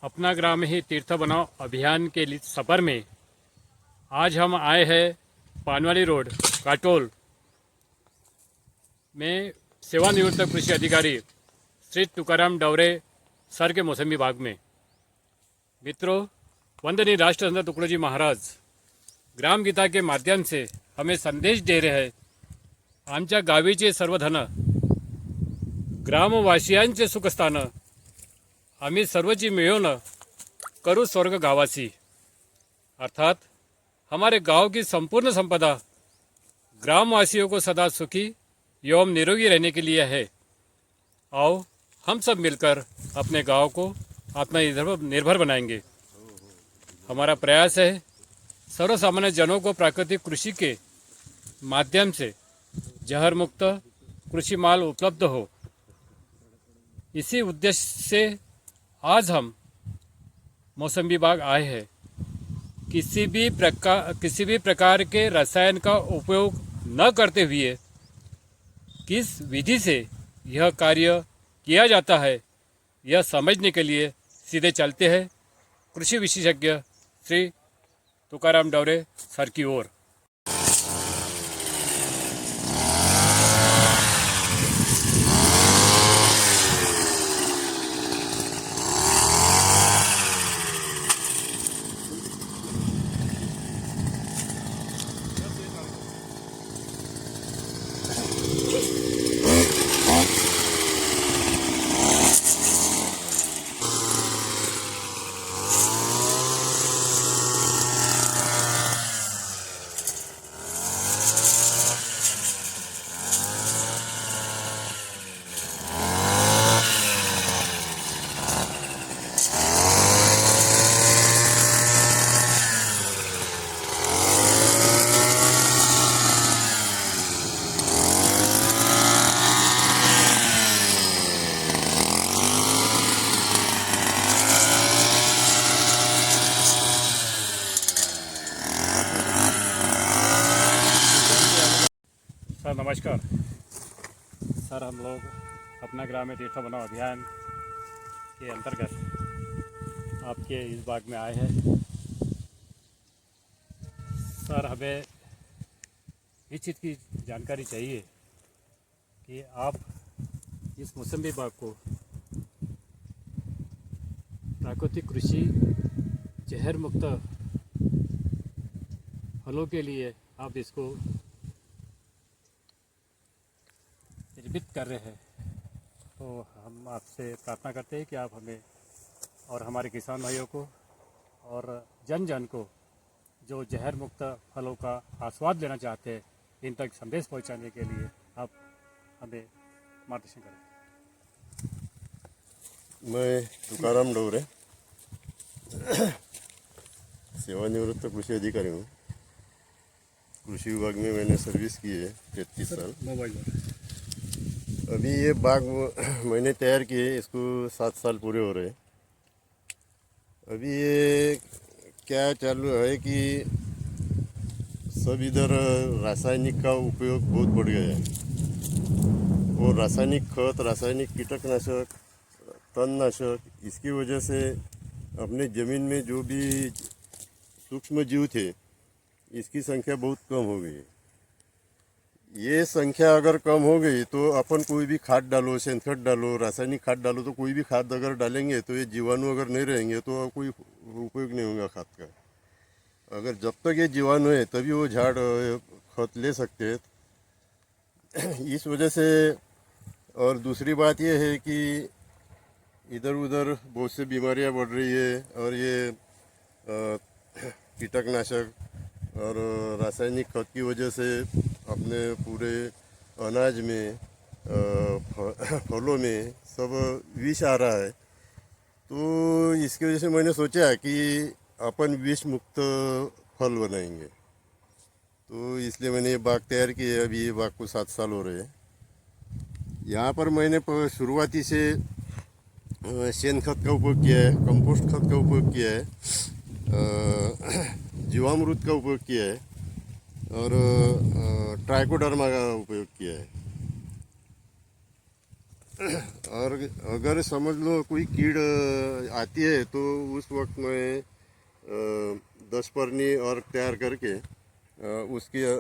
अपना ग्राम ही तीर्थ बनाओ अभियान के लिए सफ़र में आज हम आए हैं पानवाली रोड काटोल में सेवानिवृत्त कृषि अधिकारी श्री तुकाराम डवरे सर के मौसमी बाग में। मित्रों, वंदनीय राष्ट्रसंत तुकडोजी महाराज ग्राम गीता के माध्यम से हमें संदेश दे रहे हैं, आमच्या गावीचे सर्वधन ग्रामवासियांचे सुखस्थान आम्ही सर्वची मिळून करू स्वर्ग गावासी। अर्थात हमारे गांव की संपूर्ण संपदा ग्रामवासियों को सदा सुखी एवं निरोगी रहने के लिए है। आओ हम सब मिलकर अपने गांव को आत्मनिर्भर बनाएंगे। हमारा प्रयास है सर्वसामान्य जनों को प्राकृतिक कृषि के माध्यम से जहर मुक्त कृषि माल उपलब्ध हो। इसी उद्देश्य से आज हम मौसमी बाग आए हैं। किसी भी प्रकार के रसायन का उपयोग न करते हुए किस विधि से यह कार्य किया जाता है, यह समझने के लिए सीधे चलते हैं कृषि विशेषज्ञ श्री तुकाराम डवरे सर की ओर। सर नमस्कार। सर, हम लोग अपना ग्राम में तीर्थ बनाओ अभियान के अंतर्गत आपके इस बाग में आए हैं। सर, हमें इस चीज़ की जानकारी चाहिए कि आप इस मौसमी बाग को प्राकृतिक कृषि जहर मुक्त फलों के लिए आप इसको निर्मित कर रहे हैं, तो हम आपसे प्रार्थना करते हैं कि आप हमें और हमारे किसान भाइयों को और जन जन को जो जहर मुक्त फलों का आस्वाद लेना चाहते हैं, इन तक संदेश पहुंचाने के लिए आप हमें मार्गदर्शन करें। मैं तुकाराम डवरे सेवानिवृत्त कृषि अधिकारी हूँ। कृषि विभाग में मैंने सर्विस की है 33 साल। अभी ये बाग मैंने तैयार किए, इसको 7 साल पूरे हो रहे। अभी ये क्या चालू है कि सब इधर रासायनिक का उपयोग बहुत बढ़ गया है और रासायनिक खत, रासायनिक कीटकनाशक, तणनाशक, इसकी वजह से अपने ज़मीन में जो भी सूक्ष्म जीव थे इसकी संख्या बहुत कम हो गई। ये संख्या अगर कम हो गई तो अपन कोई भी खाद डालो, शेनखत डालो, रासायनिक खाद डालो, तो कोई भी खाद अगर डालेंगे तो ये जीवाणु अगर नहीं रहेंगे तो कोई उपयोग नहीं होगा खाद का। अगर जब तक ये जीवाणु है तभी वो झाड़ खत ले सकते हैं। इस वजह से और दूसरी बात ये है कि इधर उधर बहुत सी बीमारियां बढ़ रही है और ये कीटकनाशक और रासायनिक खत की वजह से अपने पूरे अनाज में, फलों में सब विष आ रहा है। तो इसकी वजह से मैंने सोचा कि अपन विष मुक्त फल बनाएंगे, तो इसलिए मैंने ये बाग तैयार की है। अभी ये बाग को 7 साल हो रहे हैं। यहाँ पर मैंने शुरुआती से शेन खत का उपयोग किया है, कंपोस्ट खत का उपयोग किया है, जीवामृत का उपयोग किया है और ट्राइकोडर्मा का उपयोग किया है। और अगर समझ लो कोई कीड़ आती है तो उस वक्त मैं 10 परनी और तैयार करके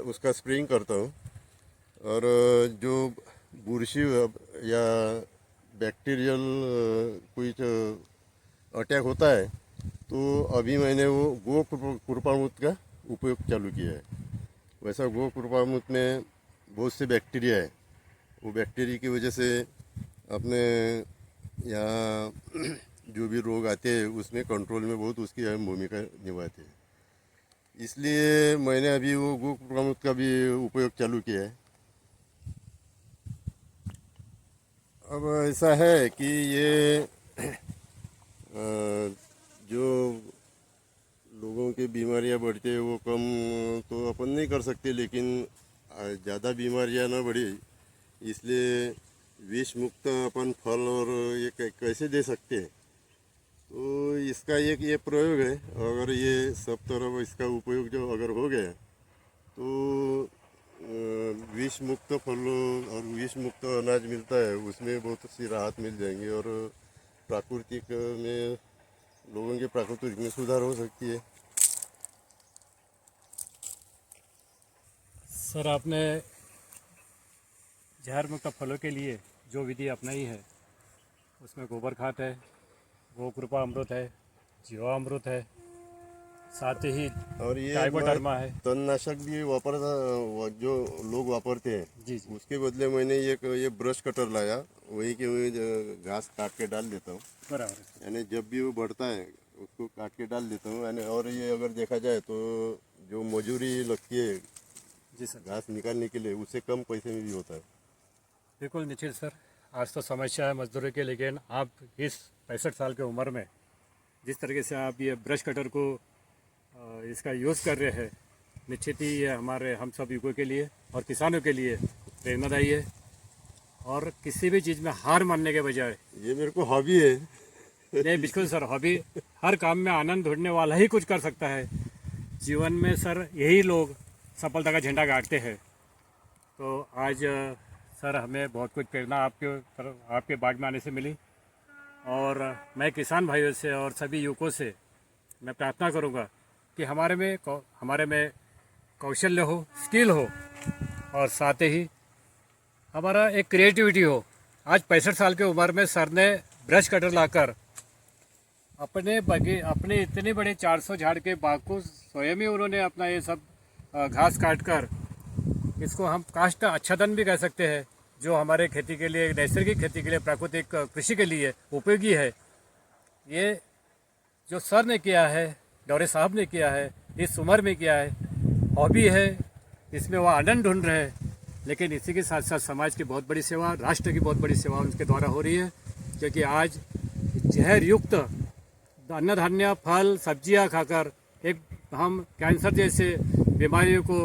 उसका स्प्रेइंग करता हूँ। और जो बुरशी या बैक्टीरियल कोई अटैक होता है तो अभी मैंने वो कृपामृत का उपयोग चालू किया है। वैसा कृपामृत में बहुत से बैक्टीरिया है, वो बैक्टीरिया की वजह से अपने यहाँ जो भी रोग आते हैं उसमें कंट्रोल में बहुत उसकी अहम भूमिका निभाते हैं। इसलिए मैंने अभी वो कृपामृत का भी उपयोग चालू किया है। अब ऐसा है कि ये जो लोगों की बीमारियां बढ़ती है वो कम तो अपन नहीं कर सकते, लेकिन ज़्यादा बीमारियां ना बढ़े इसलिए विष मुक्त अपन फल और ये कैसे दे सकते हैं। तो इसका एक ये प्रयोग है। अगर ये सब तरफ इसका उपयोग जो अगर हो गया तो विष मुक्त फलों और विष मुक्त अनाज मिलता है, उसमें बहुत सी राहत मिल जाएंगी और प्राकृतिक में लोगों के प्राकृतिक में सुधार हो सकती है। सर, आपने जहर मुक्त फलों के लिए जो विधि अपनाई है उसमें गोबर खाद है, गो कृपा अमृत है, जीवामृत है, साथ ही और ये ट्राइकोडर्मा है। तणनाशक भी जो लोग वापरते हैं जी जी, उसके बदले मैंने ये ब्रश कटर लाया, वही के वही घास काट के डाल देता हूँ। बराबर है। यानी जब भी वो बढ़ता है उसको काट के डाल देता हूँ। यानी और ये अगर देखा जाए तो जो मजूरी लगती है जी सर, घास निकालने के लिए उससे कम पैसे में भी होता है। बिल्कुल निश्चित सर। आज तो समस्या है मजदूरों की, लेकिन आप इस 65 साल की उम्र में जिस तरीके से आप ये ब्रश कटर को इसका यूज़ कर रहे हैं, निश्चित ही ये हमारे हम सब युगों के लिए और किसानों के लिए प्रेरणादायी है। और किसी भी चीज़ में हार मानने के बजाय ये मेरे को हॉबी है। नहीं, बिल्कुल सर, हॉबी हर काम में आनंद ढूंढने वाला ही कुछ कर सकता है। जीवन में सर यही लोग सफलता का झंडा गाड़ते हैं। तो आज सर हमें बहुत कुछ प्रेरणा आपके बाग में आने से मिली। और मैं किसान भाइयों से और सभी युवकों से मैं प्रार्थना करूंगा कि हमारे में कौशल्य हो, स्किल हो और साथ ही हमारा एक क्रिएटिविटी हो। आज 65 साल की उम्र में सर ने ब्रश कटर लाकर अपने इतने बड़े 400 झाड़ के बाग को स्वयं ही उन्होंने अपना ये सब घास काट कर, इसको हम काष्ठ आच्छादन भी कह सकते हैं, जो हमारे खेती के लिए, नैसर्गिक खेती के लिए, प्राकृतिक कृषि के लिए उपयोगी है। ये जो सर ने किया है, डोरे साहब ने किया है, इस उम्र में किया है, हॉबी है, इसमें वो आनंद ढूंढ रहे हैं। लेकिन इसी के साथ साथ समाज की बहुत बड़ी सेवा, राष्ट्र की बहुत बड़ी सेवा उनके द्वारा हो रही है। क्योंकि आज जहर युक्त अन्न धान्य, फल, सब्जियां खाकर हम कैंसर जैसे बीमारियों को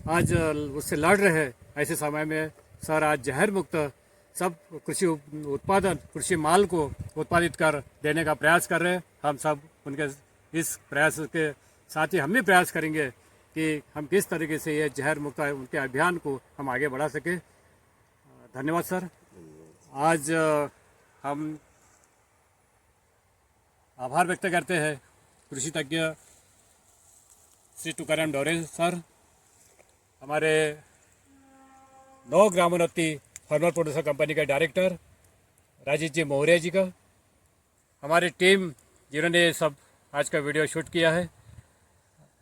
आज उससे लड़ रहे हैं। ऐसे समय में सर आज जहर मुक्त सब कृषि माल को उत्पादित कर देने का प्रयास कर रहे हैं। हम सब उनके इस प्रयास के साथ ही हम भी प्रयास करेंगे कि हम किस तरीके से ये जहर मुक्त उनके अभियान को हम आगे बढ़ा सकें। धन्यवाद सर। आज हम आभार व्यक्त करते हैं कृषि तज्ञ श्री तुकाराम डोरे सर, हमारे 9 ग्रामोन्नति फार्मर प्रोड्यूसर कंपनी के डायरेक्टर राजेश जी मौर्य जी का, हमारी टीम जिन्होंने ये सब आज का वीडियो शूट किया है,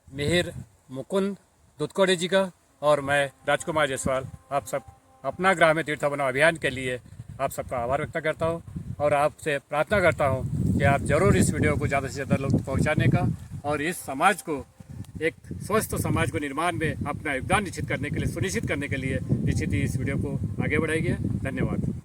मिहिर मुकुंद दुधकोड़े जी का, और मैं राजकुमार जायसवाल, आप सब अपना ग्राम में तीर्थ बनाओ अभियान के लिए आप सबका आभार व्यक्त करता हूँ। और आपसे प्रार्थना करता हूँ कि आप ज़रूर इस वीडियो को ज़्यादा से ज़्यादा लोग पहुँचाने का और इस समाज को, एक स्वस्थ समाज को निर्माण में अपना योगदान निश्चित करने के लिए, सुनिश्चित करने के लिए निश्चित ही इस वीडियो को आगे बढ़ाइए। धन्यवाद।